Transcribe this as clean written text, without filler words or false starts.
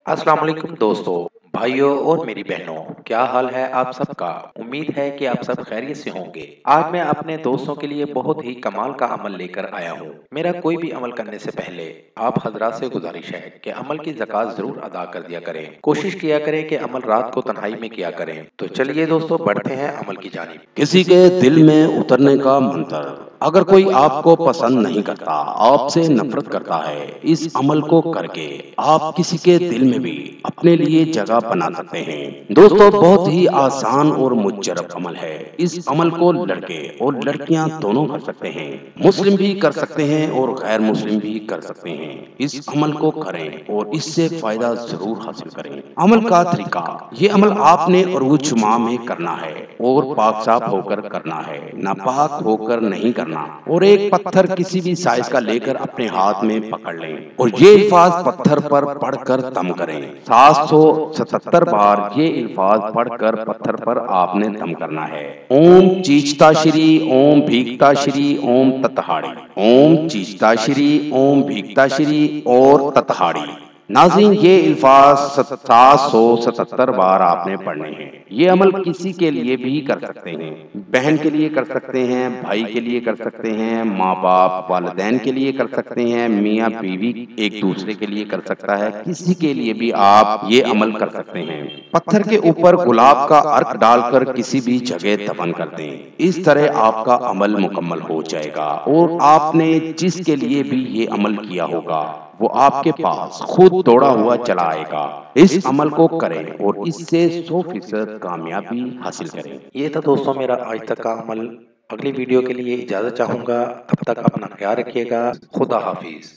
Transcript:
अस्सलाम वालेकुम दोस्तों, भाइयों और मेरी बहनों, क्या हाल है आप सबका। उम्मीद है कि आप सब खैरियत से होंगे। आज मैं अपने दोस्तों के लिए बहुत ही कमाल का अमल लेकर आया हूँ। मेरा कोई भी अमल करने से पहले आप हजरात से गुजारिश है कि अमल की ज़कात जरूर अदा कर दिया करें। कोशिश किया करें कि अमल रात को तन्हाई में किया करें। तो चलिए दोस्तों, बढ़ते हैं अमल की जानिब। किसी के दिल में उतरने का मंत्र। अगर कोई आपको पसंद नहीं करता, आपसे नफरत करता है, इस अमल को करके आप किसी के दिल में भी अपने लिए जगह बना सकते हैं। दोस्तों, बहुत ही आसान और मुजरब अमल है। इस अमल को लड़के और लड़कियां दोनों कर सकते हैं। मुस्लिम भी कर सकते हैं और गैर मुस्लिम भी कर सकते हैं। इस अमल को करें और इससे फायदा जरूर हासिल करें। अमल का तरीका। ये अमल आपने उर्वुच माह में करना है और पाक साफ होकर करना है, नापाक होकर नहीं करना। और एक पत्थर किसी भी साइज का लेकर अपने हाथ में पकड़ लें और ये अल्फाज पत्थर पर पढ़कर दम करें। 777 बार ये अल्फाज पढ़कर पत्थर पर आपने दम करना है। ओम चीचता श्री, ओम भीगता श्री, ओम ततहाड़ी। ओम चीचता श्री, ओम भीगता श्री और ततहाड़ी। नाज़रीन, ये अल्फाज 777 बार आपने पढ़ने हैं। ये अमल किसी के लिए भी कर सकते हैं। बहन के लिए कर सकते हैं, भाई के लिए कर सकते हैं, माँ बाप वालिदैन के लिए कर सकते हैं, मियाँ बीवी एक दूसरे के लिए कर सकता है, किसी के लिए भी आप ये अमल कर सकते हैं। पत्थर के ऊपर गुलाब का अर्क डालकर किसी भी जगह दफन कर दें। इस तरह आपका अमल मुकम्मल हो जाएगा और आपने जिसके लिए भी ये अमल किया होगा वो आपके पास खुद दौड़ा हुआ चला आएगा। इस अमल को करें और इससे 100% कामयाबी हासिल करें। ये था दोस्तों मेरा आज तक का अमल। अगली वीडियो के लिए इजाज़त चाहूँगा। तब तक अपना ख्याल रखिएगा। खुदा हाफिज।